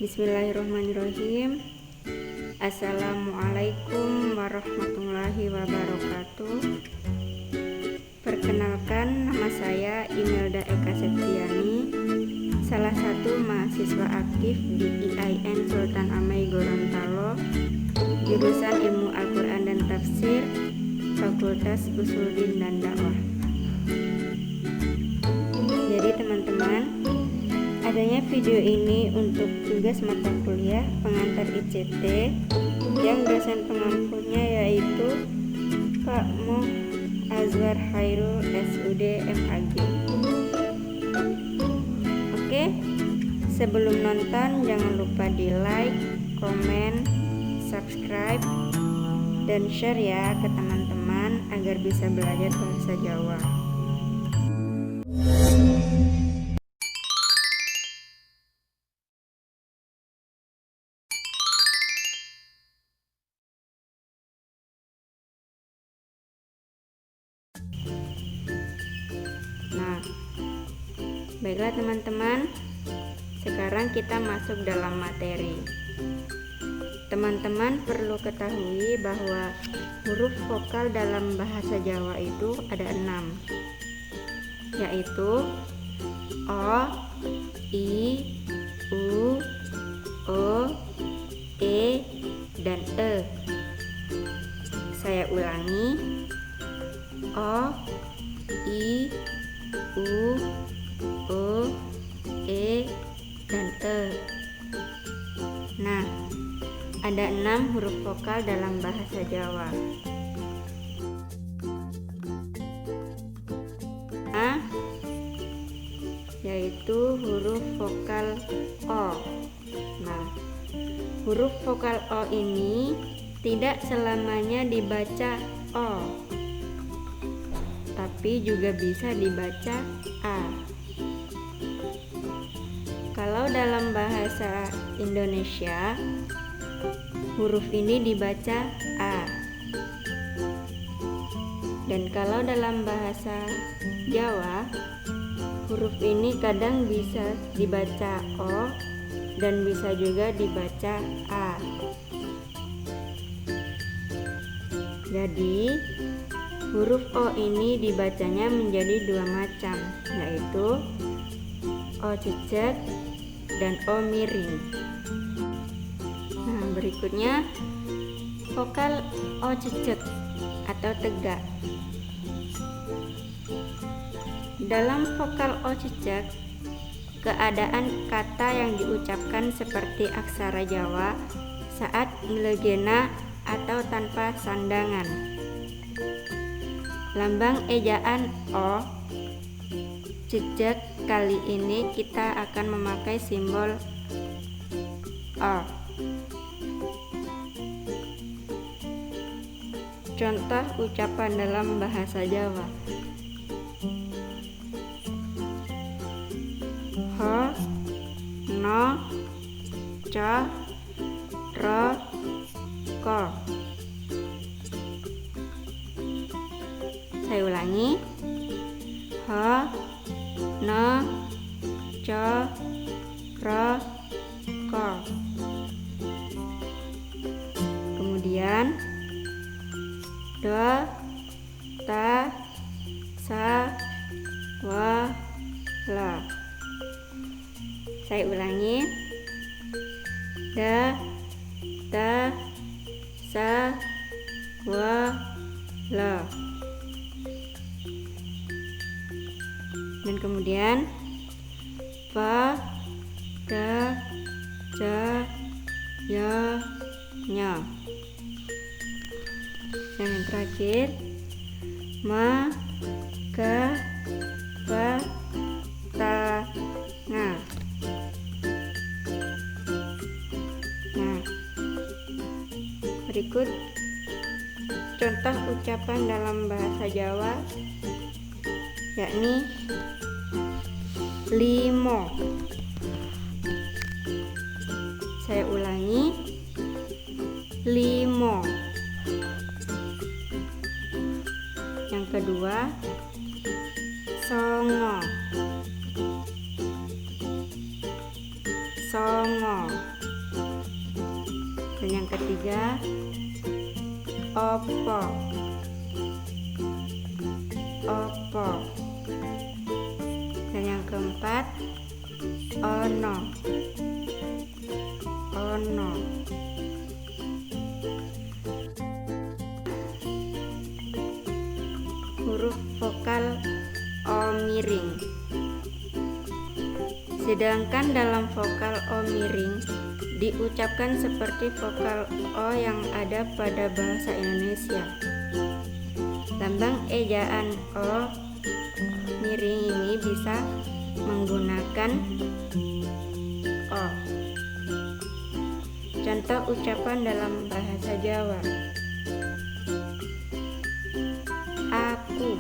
Bismillahirrahmanirrahim. Assalamualaikum warahmatullahi wabarakatuh. Perkenalkan, nama saya Imelda Eka Septiani, salah satu mahasiswa aktif di IAIN Sultan Amai Gorontalo, jurusan Ilmu Al-Quran dan Tafsir, Fakultas Usuluddin dan Dakwah. Jadi teman-teman, adanya video ini untuk tugas mata kuliah pengantar ICT yang dosen pengampunya yaitu Pak Mo Azwar Hairul SUD MAG. Oke, sebelum nonton jangan lupa di like, komen, subscribe, dan share ya ke teman-teman agar bisa belajar bahasa Jawa. Nah, baiklah teman-teman, sekarang kita masuk dalam materi. Teman-teman perlu ketahui bahwa huruf vokal dalam bahasa Jawa itu ada 6, yaitu O, I, U, O, E, dan E. Saya ulangi, O, I, U, O, E, dan E. Nah, ada 6 huruf vokal dalam bahasa Jawa. Yaitu huruf vokal O. Nah, huruf vokal O ini tidak selamanya dibaca O, tapi juga bisa dibaca A. Kalau dalam bahasa Indonesia, huruf ini dibaca A. Dan kalau dalam bahasa Jawa, huruf ini kadang bisa dibaca O dan bisa juga dibaca A. Jadi, huruf O ini dibacanya menjadi 2 macam, yaitu O cecek dan O miring. Nah, berikutnya vokal O cecek atau tegak. Dalam vokal O cecek, keadaan kata yang diucapkan seperti aksara Jawa saat legena atau tanpa sandangan. Lambang ejaan O cecek kali ini kita akan memakai simbol O. Contoh ucapan dalam bahasa Jawa: Ho, no, co, ro, ko. Saya ulangi, ho, no, co, ro, ko. Kemudian do, ta, sa, wa, la. Saya ulangi, da, ta, sa, wa, la. Dan kemudian fa, da, ja, ya, nya. Dan yang terakhir ma, ka, pa, ta, nga. Nah, berikut contoh ucapan dalam bahasa Jawa, yakni limo. Saya ulangi, limo. Yang kedua, songo. Songo. Dan yang ketiga opo, opo. Dan yang keempat ono, ono. Huruf vokal O miring. Sedangkan dalam vokal O miring diucapkan seperti vokal O yang ada pada bahasa Indonesia. Lambang ejaan O miring ini bisa menggunakan O. Contoh ucapan dalam bahasa Jawa: aku,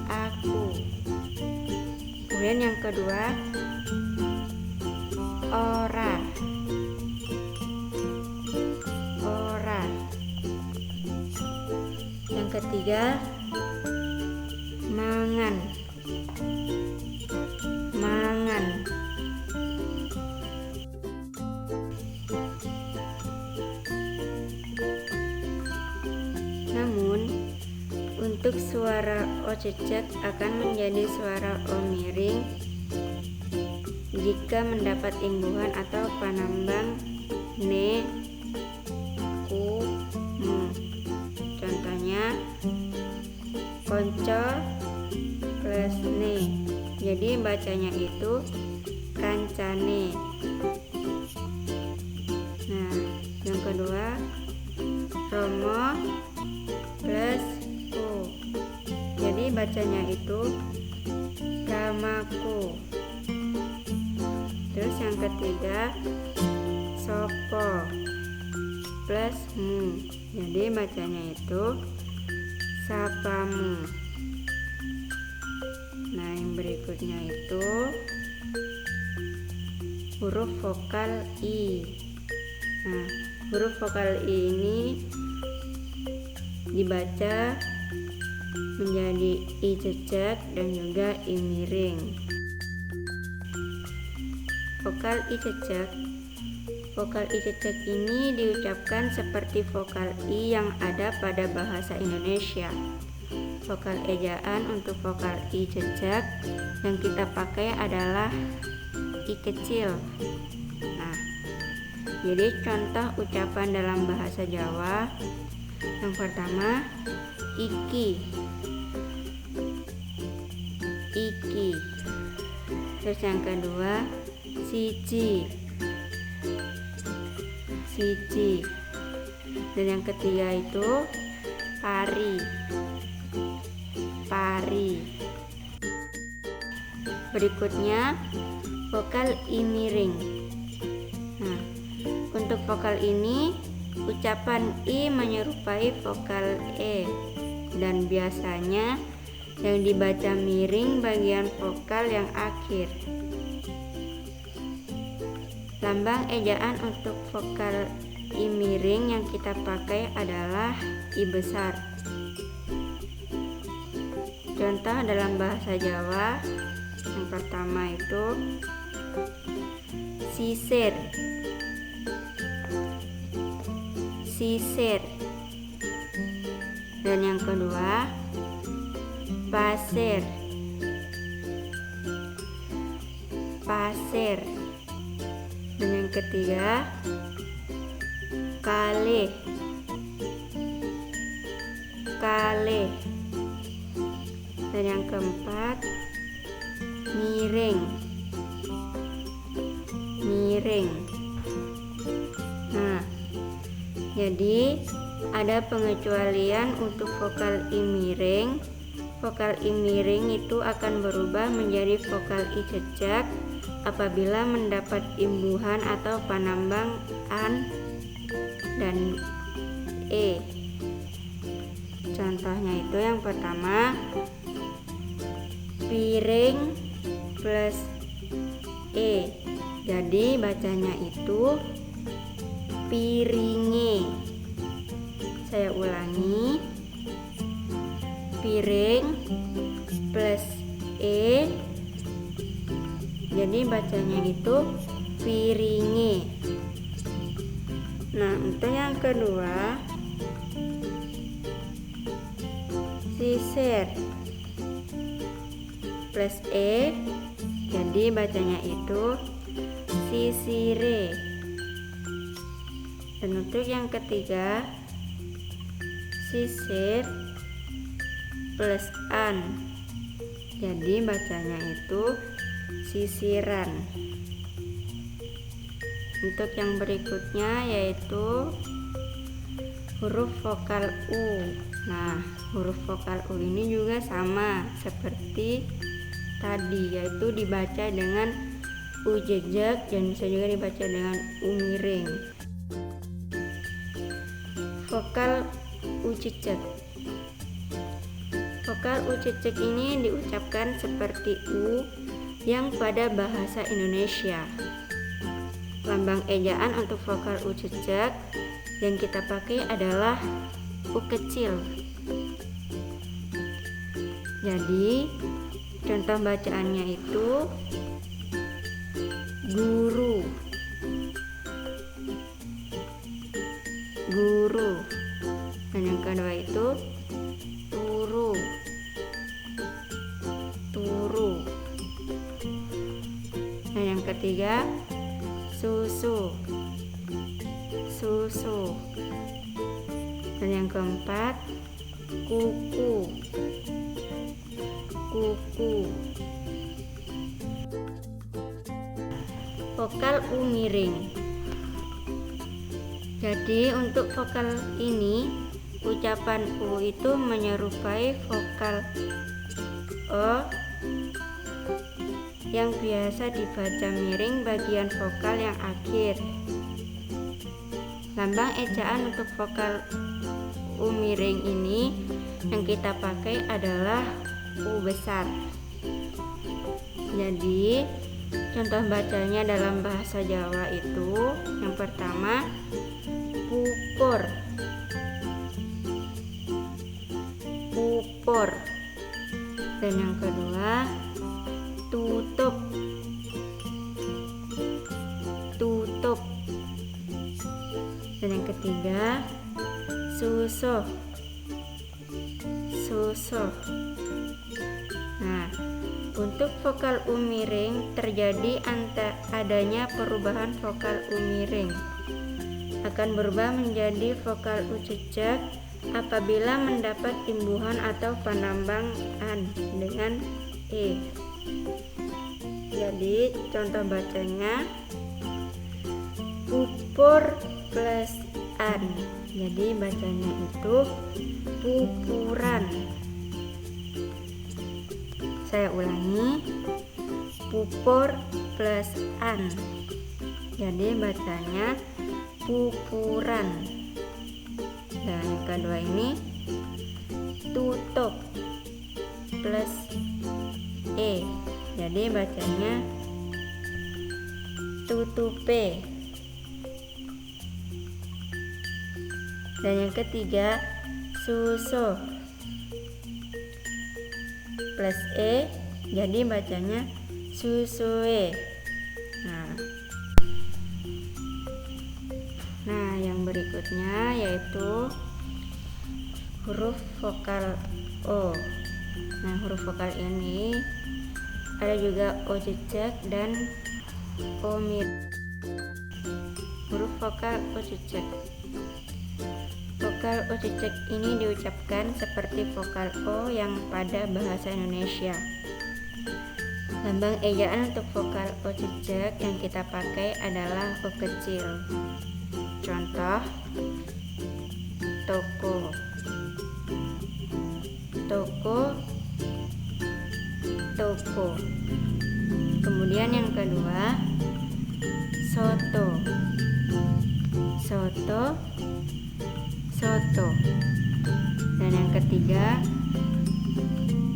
aku. Kemudian yang kedua ora, ora. Yang ketiga mangan, mangan. Namun untuk suara O cecek akan menjadi suara O miring jika mendapat imbuhan atau panambang ne, ku, mu. Contohnya konco plus ne, jadi bacanya itu kancane. Nah, yang kedua romo plus ku, jadi bacanya itu ramaku. Terus yang ketiga sopo plus mu, jadi bacanya itu sapamu. Nah, yang berikutnya itu huruf vokal I. Nah, huruf vokal I ini dibaca menjadi I cecek dan juga I miring. Vokal I cecek, vokal I cecek ini diucapkan seperti vokal I yang ada pada bahasa Indonesia. Vokal ejaan untuk vokal I cecek yang kita pakai adalah I kecil. Nah, jadi contoh ucapan dalam bahasa Jawa: yang pertama iki, iki. Terus yang kedua siji, siji. Dan yang ketiga itu pari, pari. Berikutnya vokal I miring. Nah, untuk vokal ini ucapan I menyerupai vokal E dan biasanya yang dibaca miring bagian vokal yang akhir. Lambang ejaan untuk vokal I miring yang kita pakai adalah I besar. Contoh dalam bahasa Jawa, yang pertama itu sisir, sisir. Dan yang kedua pasir, pasir. Dan yang ketiga kale, kale. Dan yang keempat miring, miring. Nah, jadi ada pengecualian untuk vokal I miring. Vokal I miring itu akan berubah menjadi vokal I cecek apabila mendapat imbuhan atau panambang an dan e. Contohnya itu yang pertama piring plus e, jadi bacanya itu piringe. Saya ulangi, piring plus e, jadi bacanya itu piringi. Nah, untuk yang kedua, sisir plus e, jadi bacanya itu sisire. Dan untuk yang ketiga, sisir plus an, jadi bacanya itu sisiran. Untuk yang berikutnya yaitu huruf vokal U. Nah, huruf vokal U ini juga sama seperti tadi, yaitu dibaca dengan U jejak dan bisa juga dibaca dengan U miring. Vokal U cecek. Vokal U cecek ini diucapkan seperti U yang pada bahasa Indonesia. Lambang ejaan untuk vokal U cecek yang kita pakai adalah U kecil. Jadi contoh bacaannya itu guru, guru. Dan yang kedua itu turu, turu. Dan yang ketiga susu, susu. Dan yang keempat kuku, kuku. Vokal U miring. Jadi untuk vokal ini ucapan U itu menyerupai vokal O yang biasa dibaca miring bagian vokal yang akhir. Lambang ejaan untuk vokal U miring ini yang kita pakai adalah U besar. Jadi contoh bacanya dalam bahasa Jawa itu yang pertama pupur, pupur. Dan yang kedua tutup, tutup. Dan yang ketiga susuh, susuh. Nah, untuk vokal U miring terjadi adanya perubahan vokal U miring akan berubah menjadi vokal U cecek apabila mendapat imbuhan atau penambangan dengan e. Jadi contoh bacanya pupur plus an, jadi bacanya itu pupuran. Saya ulangi, pupur plus an, jadi bacanya pupuran. Dan yang kedua ini tutup plus e, jadi bacanya tutupe. Dan yang ketiga susu plus e, jadi bacanya susue. Nah, yang berikutnya yaitu huruf vokal O. Nah, huruf vokal ini ada juga O cecek dan O miring. Huruf vokal O cecek. Vokal O cecek ini diucapkan seperti vokal O yang pada bahasa Indonesia. Lambang ejaan untuk vokal O cecek yang kita pakai adalah O kecil. Contoh toko, toko, toko. Kemudian yang kedua soto, soto, soto. Dan yang ketiga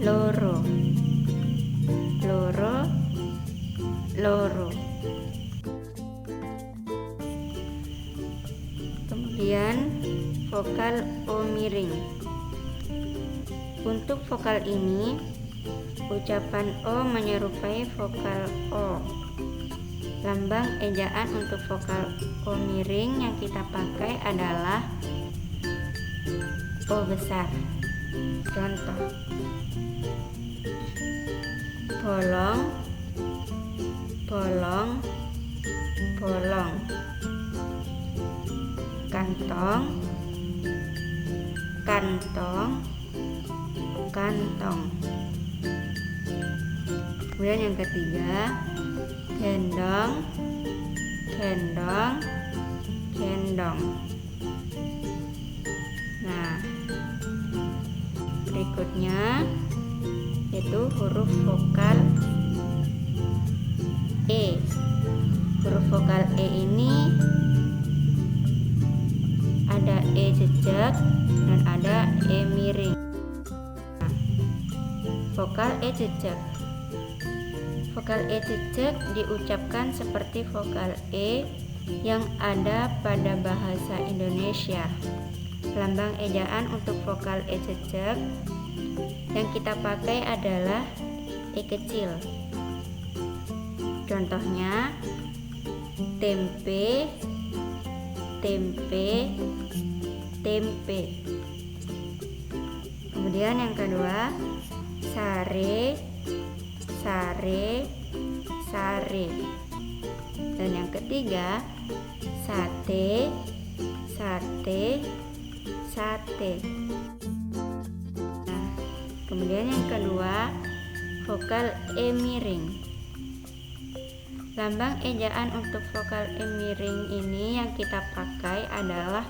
loro, loro, loro. Kemudian vokal O miring. Untuk vokal ini ucapan O menyerupai vokal O. Lambang ejaan untuk vokal O miring yang kita pakai adalah O besar. Contoh: bolong, bolong, bolong. Kantong, kantong, kantong. Kemudian yang ketiga, gendong, gendong, gendong. Nah, berikutnya itu huruf vokal E. Huruf vokal E ini ada E jejak dan ada E miring. Nah, vokal E jejak. Vokal E jejak diucapkan seperti vokal E yang ada pada bahasa Indonesia. Lambang ejaan untuk vokal E jejak yang kita pakai adalah E kecil. Contohnya tempe, tempe, tempe. Kemudian yang kedua, sare, sare, sare. Dan yang ketiga, sate, sate, sate. Nah, kemudian yang kedua, vokal E miring. Lambang ejaan untuk vokal E miring ini yang kita pakai adalah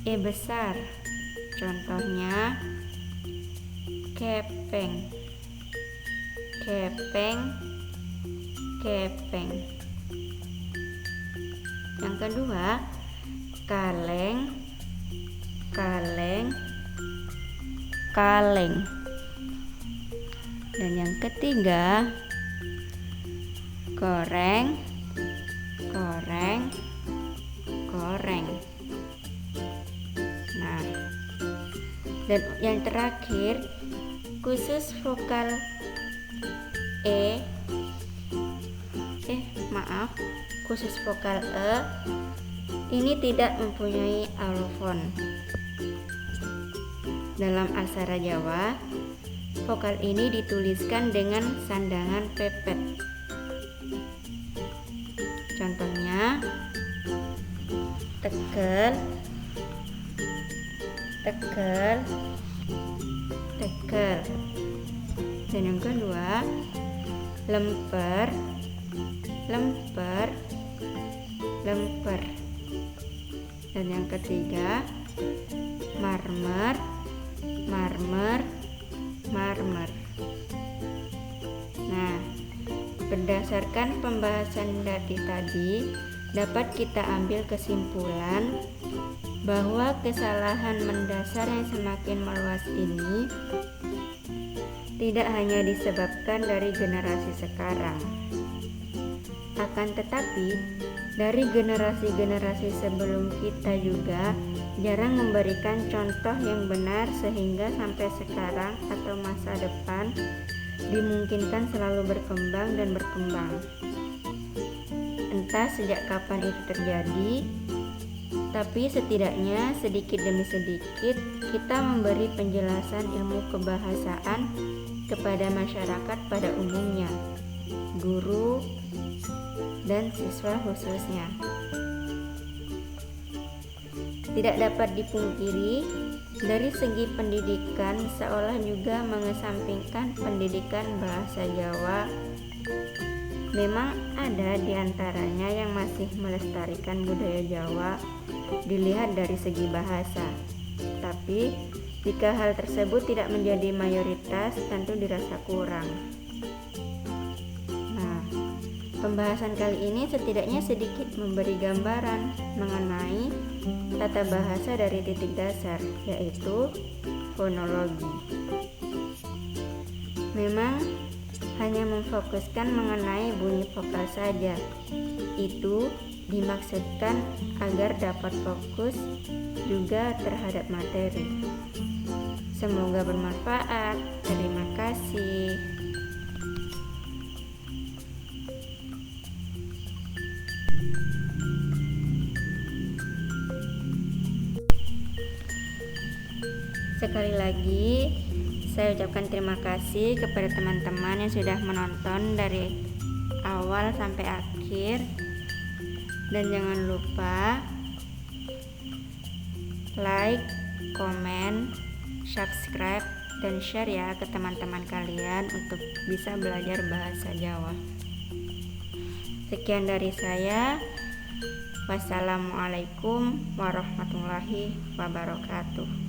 E besar. Contohnya kepeng, kepeng, kepeng. Yang kedua, kaleng, kaleng, kaleng. Dan yang ketiga, goreng, goreng, goreng. Nah, dan yang terakhir, khusus vokal khusus vokal E ini tidak mempunyai alofon. Dalam aksara Jawa, vokal ini dituliskan dengan sandangan pepet. Contohnya tegel, tegel, tegel. Dan yang kedua, lemper, lemper, lemper. Dan yang ketiga, marmer, marmer, marmer. Nah, berdasarkan pembahasan tadi, dapat kita ambil kesimpulan bahwa kesalahan mendasar yang semakin meluas ini tidak hanya disebabkan dari generasi sekarang, akan tetapi dari generasi-generasi sebelum kita juga jarang memberikan contoh yang benar, sehingga sampai sekarang atau masa depan dimungkinkan selalu berkembang dan berkembang. Entah sejak kapan itu terjadi, tapi setidaknya sedikit demi sedikit kita memberi penjelasan ilmu kebahasaan kepada masyarakat pada umumnya, guru dan siswa khususnya. Tidak dapat dipungkiri, dari segi pendidikan seolah juga mengesampingkan pendidikan bahasa Jawa. Memang ada di antaranya yang masih melestarikan budaya Jawa dilihat dari segi bahasa. Tapi jika hal tersebut tidak menjadi mayoritas, tentu dirasa kurang. Nah, pembahasan kali ini setidaknya sedikit memberi gambaran mengenai tata bahasa dari titik dasar, yaitu fonologi. Memang hanya memfokuskan mengenai bunyi vokal saja. Itu dimaksudkan agar dapat fokus juga terhadap materi. Semoga bermanfaat. Terima kasih. Sekali lagi saya ucapkan terima kasih kepada teman-teman yang sudah menonton dari awal sampai akhir, dan jangan lupa like, komen, subscribe, dan share ya ke teman-teman kalian untuk bisa belajar bahasa Jawa. Sekian dari saya. Wassalamualaikum warahmatullahi wabarakatuh.